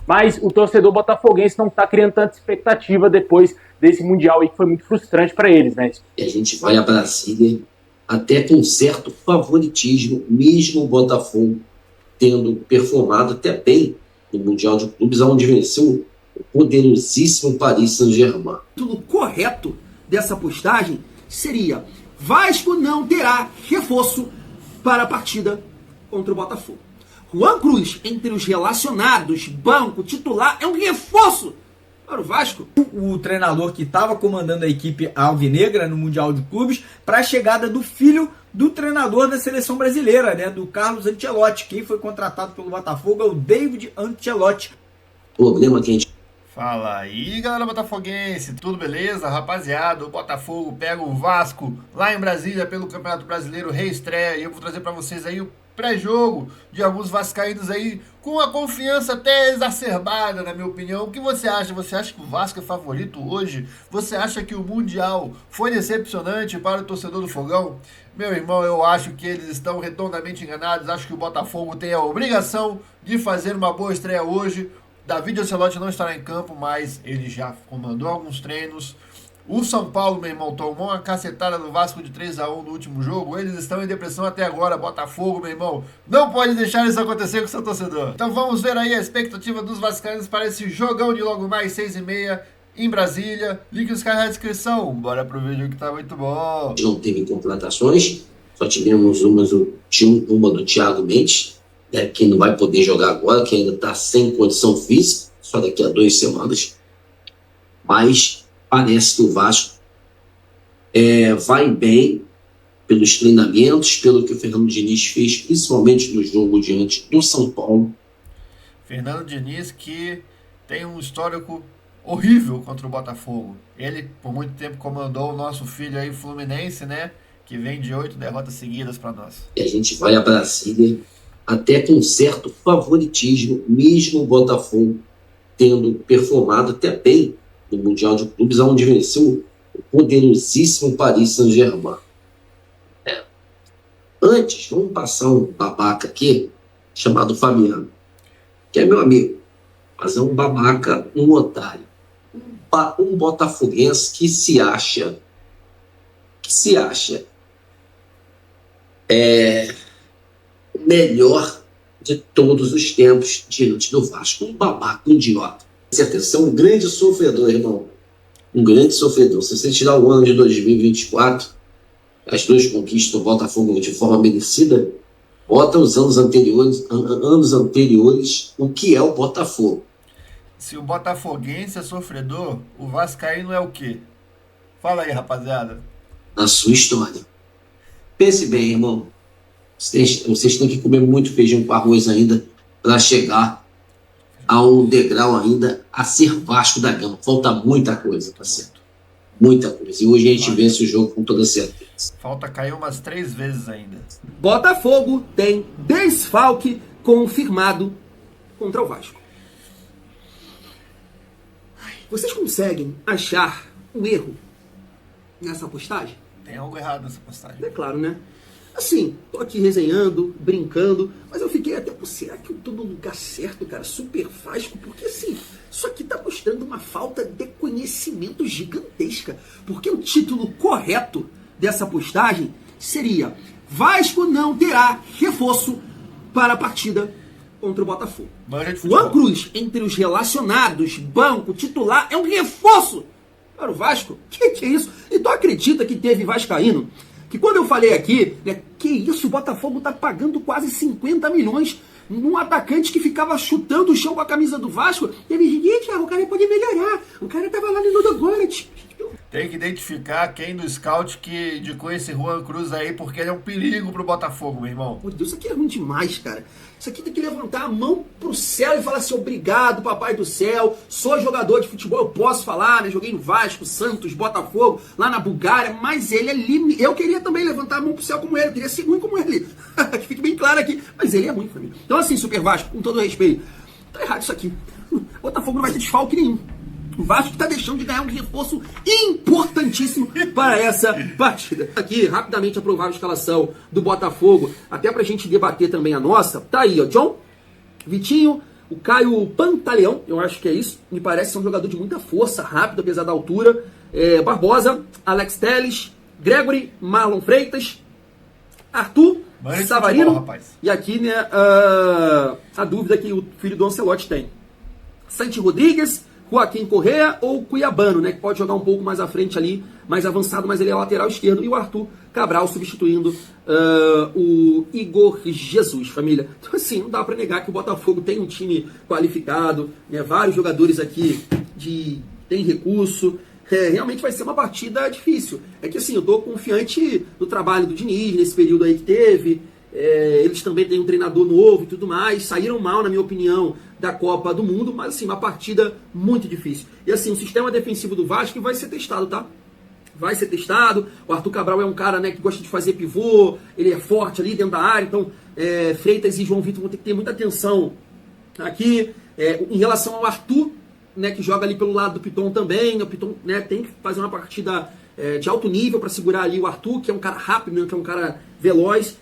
mas o torcedor botafoguense não está criando tanta expectativa depois desse Mundial aí que foi muito frustrante para eles, né? E a gente vai a Brasília até com certo favoritismo, mesmo o Botafogo tendo performado até bem no Mundial de Clubes, onde venceu o poderosíssimo Paris Saint-Germain. O título correto dessa postagem seria: Vasco não terá reforço para a partida contra o Botafogo. Juan Cruz, entre os relacionados, banco, titular, é um reforço para o Vasco. O treinador que estava comandando a equipe alvinegra no Mundial de Clubes, para a chegada do filho do treinador da seleção brasileira, né, do Carlos Ancelotti. Quem foi contratado pelo Botafogo é o David Ancelotti. O problema que a gente... Fala aí, galera botafoguense, tudo beleza? Rapaziada, o Botafogo pega o Vasco lá em Brasília pelo Campeonato Brasileiro, reestreia, e eu vou trazer para vocês aí o pré-jogo de alguns vascaínos aí com a confiança até exacerbada, na minha opinião. O que você acha? Você acha que o Vasco é favorito hoje? Você acha que o Mundial foi decepcionante para o torcedor do Fogão? Meu irmão, eu acho que eles estão redondamente enganados. Acho que o Botafogo tem a obrigação de fazer uma boa estreia hoje. David Ancelotti não estará em campo, mas ele já comandou alguns treinos. O São Paulo, meu irmão, tomou uma cacetada do Vasco de 3-1 no último jogo. Eles estão em depressão até agora. Botafogo, meu irmão, não pode deixar isso acontecer com o seu torcedor. Então vamos ver aí a expectativa dos vascaínos para esse jogão de logo mais 6h30 em Brasília. Links cai na descrição. Bora pro vídeo que tá muito bom. Não teve contratações, só tivemos uma do Thiago Mendes, né, que não vai poder jogar agora, que ainda está sem condição física, só daqui a 2 semanas. Mas parece que o Vasco vai bem pelos treinamentos, pelo que o Fernando Diniz fez, principalmente no jogo diante do São Paulo. Fernando Diniz, que tem um histórico horrível contra o Botafogo. Ele, por muito tempo, comandou o nosso filho aí, Fluminense, né? Que vem de 8 derrotas seguidas para nós. E a gente vai a Brasília até com certo favoritismo, mesmo o Botafogo tendo performado até bem no Mundial de Clubes, onde venceu o poderosíssimo Paris Saint-Germain. Antes, vamos passar um babaca aqui, chamado Fabiano, que é meu amigo, mas é um babaca, um otário, um botafoguense que se acha melhor de todos os tempos diante do Vasco. Um babaca, um idiota. Atenção, um grande sofredor, irmão. Um grande sofredor. Se você tirar o ano de 2024, as 2 conquistas do Botafogo de forma merecida, bota os anos anteriores, o que é o Botafogo. Se o botafoguense é sofredor, o vascaíno é o quê? Fala aí, rapaziada. Na sua história. Pense bem, irmão. Vocês têm que comer muito feijão com arroz ainda para chegar a um degrau ainda a ser Vasco da Gama. Falta muita coisa, tá certo? Muita coisa. E hoje a gente vence o jogo com toda certeza. Falta cair umas 3 vezes ainda. Botafogo tem desfalque confirmado contra o Vasco. Vocês conseguem achar um erro nessa postagem? Tem algo errado nessa postagem. É claro, né? Assim, tô aqui resenhando, brincando, mas eu fiquei até, será que eu tô no lugar certo, cara? Super Vasco, porque assim, isso aqui tá mostrando uma falta de conhecimento gigantesca. Porque o título correto dessa postagem seria: Vasco não terá reforço para a partida contra o Botafogo. Juan Cruz, entre os relacionados, banco, titular, é um reforço para o Vasco. Que é isso? Então acredita que teve vascaíno que quando eu falei aqui, né, que isso, o Botafogo tá pagando quase 50 milhões num atacante que ficava chutando o chão com a camisa do Vasco, teve gente, o cara pode melhorar, o cara tava lá no Ludogorets. Tem que identificar quem do scout que indicou esse Juan Cruz aí, porque ele é um perigo pro Botafogo, meu irmão. Meu Deus, isso aqui é ruim demais, cara. Isso aqui tem que levantar a mão pro céu e falar assim: obrigado, papai do céu, sou jogador de futebol, eu posso falar, né? Joguei no Vasco, Santos, Botafogo, lá na Bulgária, mas ele é limite. Eu queria também levantar a mão pro céu como ele, eu queria ser ruim como ele. Que fique bem claro aqui, mas ele é ruim, família. Então assim, Super Vasco, com todo respeito, tá errado isso aqui. Botafogo não vai ter desfalque nenhum. O Vasco está deixando de ganhar um reforço importantíssimo para essa partida. Aqui, rapidamente, a provável escalação do Botafogo, até para a gente debater também a nossa. Tá aí, ó, John, Vitinho, O Caio Pantaleão, eu acho que é isso, me parece ser um jogador de muita força, rápido, apesar da altura. Barbosa, Alex Telles, Gregory, Marlon Freitas, Arthur, Savarino, e aqui, né, a dúvida que o filho do Ancelotti tem. Santi Rodrigues, Joaquim Correa ou Cuiabano, né, que pode jogar um pouco mais à frente ali, mais avançado, mas ele é lateral esquerdo. E o Arthur Cabral substituindo o Igor Jesus, família. Então assim, não dá para negar que o Botafogo tem um time qualificado, né, vários jogadores aqui tem recurso. Realmente vai ser uma partida difícil. É que assim, eu tô confiante no trabalho do Diniz, nesse período aí que teve. Eles também têm um treinador novo e tudo mais. Saíram mal, na minha opinião, da Copa do Mundo, mas assim, uma partida muito difícil. E assim, o sistema defensivo do Vasco vai ser testado, tá? Vai ser testado. O Arthur Cabral é um cara, né, que gosta de fazer pivô, ele é forte ali dentro da área, então Freitas e João Vitor vão ter que ter muita atenção aqui. Em relação ao Arthur, né, que joga ali pelo lado do Piton também, o Piton, né, tem que fazer uma partida de alto nível para segurar ali o Arthur, que é um cara rápido, né, que é um cara veloz.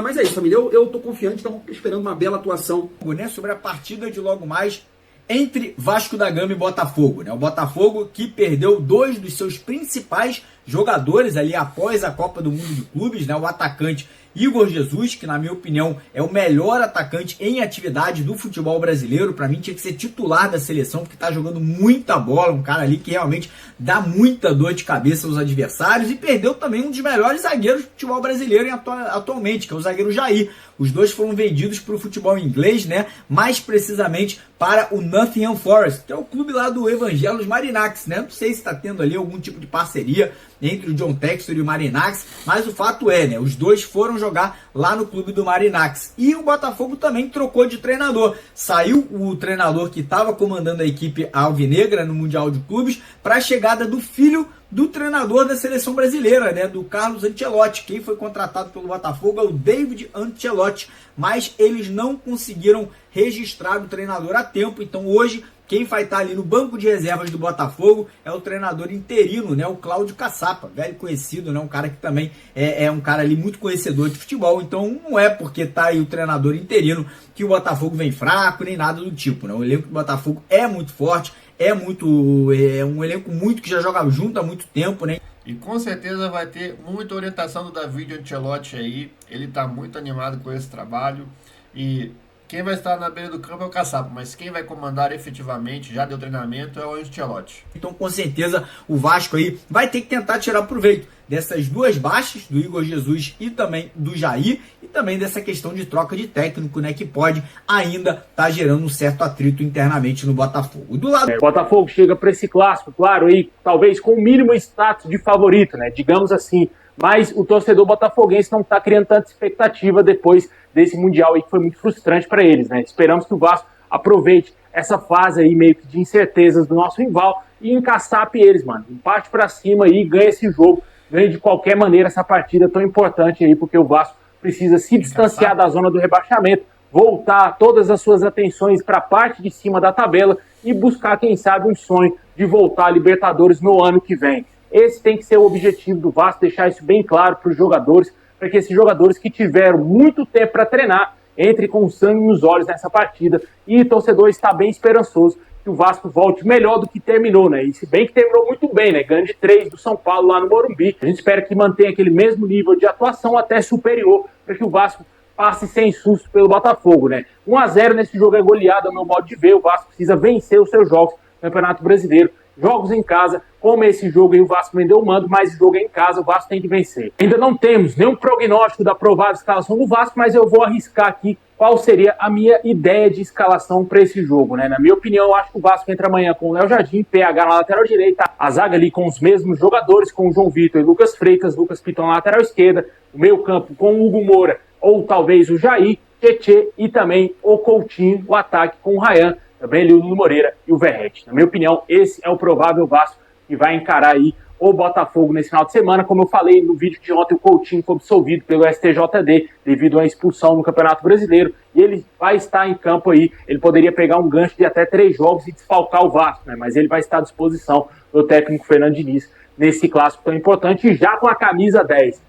Mas é isso, família, eu tô confiante, então esperando uma bela atuação. Sobre a partida de logo mais entre Vasco da Gama e Botafogo, né? O Botafogo que perdeu 2 dos seus principais jogadores ali após a Copa do Mundo de Clubes, né? O atacante Igor Jesus, que na minha opinião é o melhor atacante em atividade do futebol brasileiro. Para mim tinha que ser titular da seleção, porque tá jogando muita bola, um cara ali que realmente dá muita dor de cabeça aos adversários, e perdeu também um dos melhores zagueiros do futebol brasileiro atualmente, que é o zagueiro Jair. Os dois foram vendidos para o futebol inglês, né? Mais precisamente para o Nottingham Forest, que é o clube lá do Evangelos Marinax, né? Não sei se está tendo ali algum tipo de parceria entre o John Textor e o Marinax, mas o fato é, né? Os dois foram jogar lá no clube do Marinax. E o Botafogo também trocou de treinador. Saiu o treinador que estava comandando a equipe alvinegra no Mundial de Clubes para a chegada do filho do treinador da seleção brasileira, né, do Carlos Ancelotti. Quem foi contratado pelo Botafogo é o David Ancelotti, mas eles não conseguiram registrar o treinador a tempo. Então hoje quem vai estar ali no banco de reservas do Botafogo é o treinador interino, né, o Cláudio Caçapa, velho conhecido, né, um cara que também é um cara ali muito conhecedor de futebol. Então não é porque está aí o treinador interino que o Botafogo vem fraco, nem nada do tipo, né? O elenco do Botafogo é muito forte, é um elenco muito que já joga junto há muito tempo, né? E com certeza vai ter muita orientação do David Ancelotti aí. Ele tá muito animado com esse trabalho. E quem vai estar na beira do campo é o Caçapa, mas quem vai comandar efetivamente, já deu treinamento, é o Ancelotti. Então com certeza o Vasco aí vai ter que tentar tirar proveito dessas duas baixas, do Igor Jesus e também do Jair, e também dessa questão de troca de técnico, né, que pode ainda estar gerando um certo atrito internamente no Botafogo. Do lado o Botafogo chega para esse clássico, claro, aí talvez com o mínimo status de favorito, né, digamos assim, mas o torcedor botafoguense não está criando tanta expectativa depois desse Mundial aí que foi muito frustrante para eles, né? Esperamos que o Vasco aproveite essa fase aí meio que de incertezas do nosso rival e encaçape eles, mano. Parte para cima aí, ganha esse jogo, ganha de qualquer maneira essa partida tão importante aí, porque o Vasco precisa se distanciar da zona do rebaixamento, voltar todas as suas atenções para a parte de cima da tabela e buscar, quem sabe, um sonho de voltar a Libertadores no ano que vem. Esse tem que ser o objetivo do Vasco, deixar isso bem claro para os jogadores, para que esses jogadores que tiveram muito tempo para treinar entrem com sangue nos olhos nessa partida. E o torcedor está bem esperançoso que o Vasco volte melhor do que terminou, né? E se bem que terminou muito bem, né? Ganho de 3 do São Paulo lá no Morumbi. A gente espera que mantenha aquele mesmo nível de atuação, até superior, para que o Vasco passe sem susto pelo Botafogo, né? 1-0 nesse jogo é goleada, ao meu modo de ver. O Vasco precisa vencer os seus jogos no Campeonato Brasileiro. Jogos em casa, como esse jogo aí, o Vasco vendeu o mando, mas o jogo é em casa, o Vasco tem que vencer. Ainda não temos nenhum prognóstico da provável escalação do Vasco, mas eu vou arriscar aqui qual seria a minha ideia de escalação para esse jogo, né? Na minha opinião, eu acho que o Vasco entra amanhã com o Léo Jardim, PH na lateral direita, a zaga ali com os mesmos jogadores, com o João Vitor e Lucas Freitas, Lucas Piton na lateral esquerda, o meio campo com o Hugo Moura ou talvez o Jair, Tietê e também o Coutinho, o ataque com o Ryan, também ali o Nuno Moreira e o Verrete. Na minha opinião, esse é o provável Vasco que vai encarar aí o Botafogo nesse final de semana. Como eu falei no vídeo de ontem, o Coutinho foi absolvido pelo STJD devido a uma expulsão no Campeonato Brasileiro e ele vai estar em campo aí. Ele poderia pegar um gancho de até 3 jogos e desfalcar o Vasco, né? Mas ele vai estar à disposição do técnico Fernando Diniz nesse clássico tão importante e já com a camisa 10.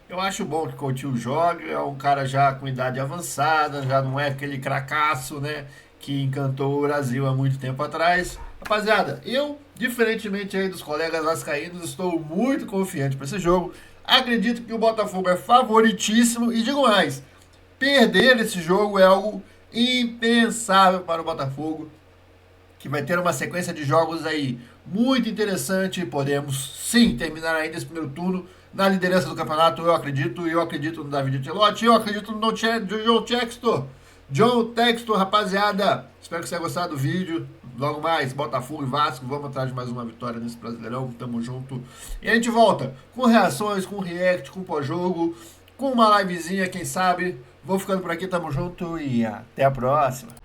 Eu acho bom que o Coutinho jogue, é um cara já com idade avançada, já não é aquele cracaço, né? que encantou o Brasil há muito tempo atrás. Rapaziada, eu, diferentemente aí dos colegas vascaínos, estou muito confiante para esse jogo. Acredito que o Botafogo é favoritíssimo e digo mais, perder esse jogo é algo impensável para o Botafogo, que vai ter uma sequência de jogos aí muito interessante. Podemos sim terminar ainda esse primeiro turno na liderança do campeonato, eu acredito no David Ancelotti, eu acredito no John Textor, rapaziada. Espero que você tenha gostado do vídeo. Logo mais, Botafogo e Vasco, vamos atrás de mais uma vitória nesse Brasileirão, tamo junto. E a gente volta com reações, com react, com pós-jogo, com uma livezinha, quem sabe. Vou ficando por aqui, tamo junto e até a próxima.